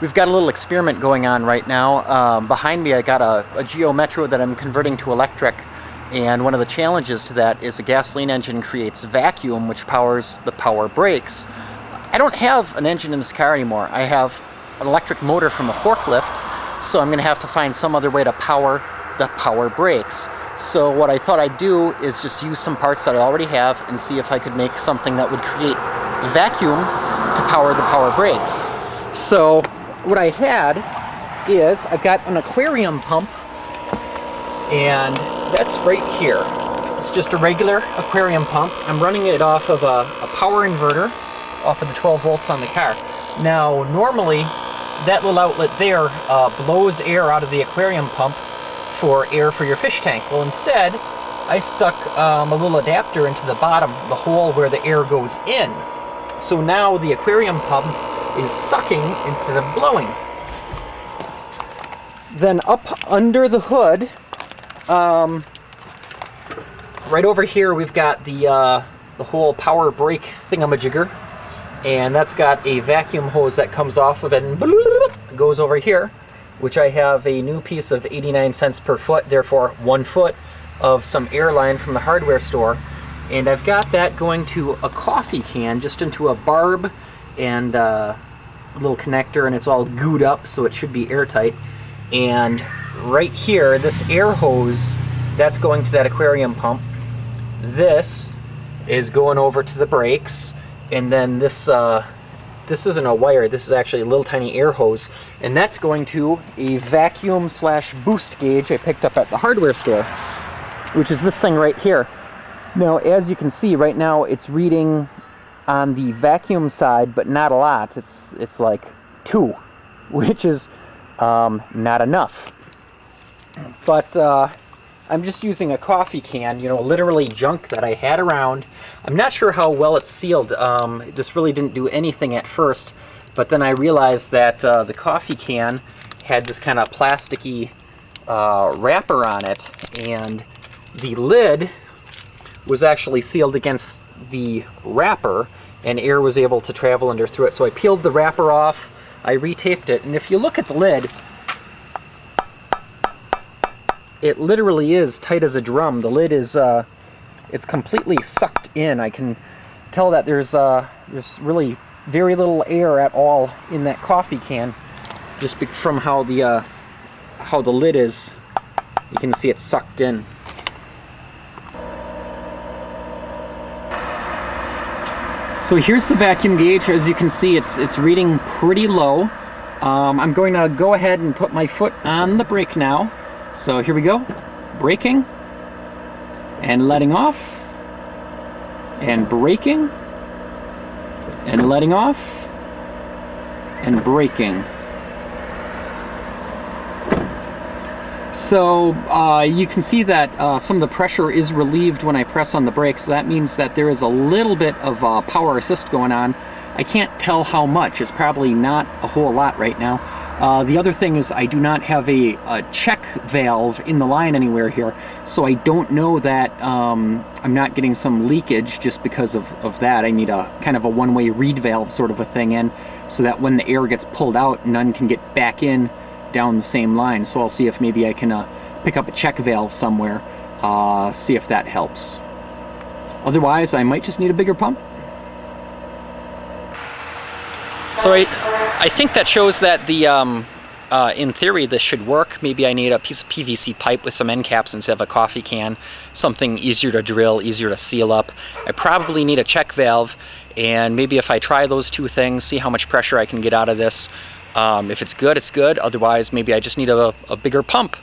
We've got a little experiment going on right now. Behind me I got a Geo Metro that I'm converting to electric, and one of the challenges to that is a gasoline engine creates vacuum which powers the power brakes. I don't have an engine in this car anymore. I have an electric motor from a forklift, so I'm going to have to find some other way to power the power brakes. So what I thought I'd do is just use some parts that I already have and see if I could make something that would create vacuum to power the power brakes. So what I had is I've got an aquarium pump, and that's right here. It's just a regular aquarium pump. I'm running it off of a power inverter off of the 12 volts on the car. Now normally that little outlet there blows air out of the aquarium pump for air for your fish tank. Well, instead I stuck a little adapter into the bottom, the hole where the air goes in. So now the aquarium pump is sucking instead of blowing. Then up under the hood, right over here, we've got the whole power brake thingamajigger, and that's got a vacuum hose that comes off of it and goes over here, which I have a new piece of 89 cents per foot, therefore 1 foot of some air line from the hardware store, and I've got that going to a coffee can, just into a barb and a little connector, and it's all gooed up so it should be airtight. And right here, this air hose, that's going to that aquarium pump. This is going over to the brakes, and then this isn't a wire, this is actually a little tiny air hose, and that's going to a vacuum slash boost gauge I picked up at the hardware store, which is this thing right here. Now, as you can see right now, it's reading on the vacuum side, but not a lot. It's like 2, which is not enough. But I'm just using a coffee can, you know, literally junk that I had around. I'm not sure how well it's sealed. This really didn't do anything at first, but then I realized that the coffee can had this kind of plasticky wrapper on it, and the lid was actually sealed against the wrapper, and air was able to travel under through it. So I peeled the wrapper off, I retaped it, and if you look at the lid, it literally is tight as a drum. The lid is it's completely sucked in. I can tell that there's really very little air at all in that coffee can, just from how the lid is. You can see it's sucked in. So here's the vacuum gauge. As you can see, it's reading pretty low. I'm going to go ahead and put my foot on the brake now. So here we go. Braking and letting off, and braking and letting off, and braking. So you can see that some of the pressure is relieved when I press on the brakes. So that means that there is a little bit of power assist going on. I can't tell how much. It's probably not a whole lot right now. The other thing is I do not have a check valve in the line anywhere here, so I don't know that I'm not getting some leakage just because of that. I need a kind of a one-way reed valve sort of a thing in, so that when the air gets pulled out, none can get back in down the same line. So I'll see if maybe I can pick up a check valve somewhere, see if that helps. Otherwise, I might just need a bigger pump. So I think that shows that the in theory this should work. Maybe I need a piece of PVC pipe with some end caps instead of a coffee can, something easier to drill, easier to seal up. I probably need a check valve, and maybe if I try those 2 things, see how much pressure I can get out of this. If it's good, it's good. Otherwise, maybe I just need a bigger pump.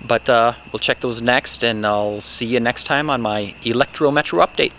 But we'll check those next, and I'll see you next time on my Electro Metro update.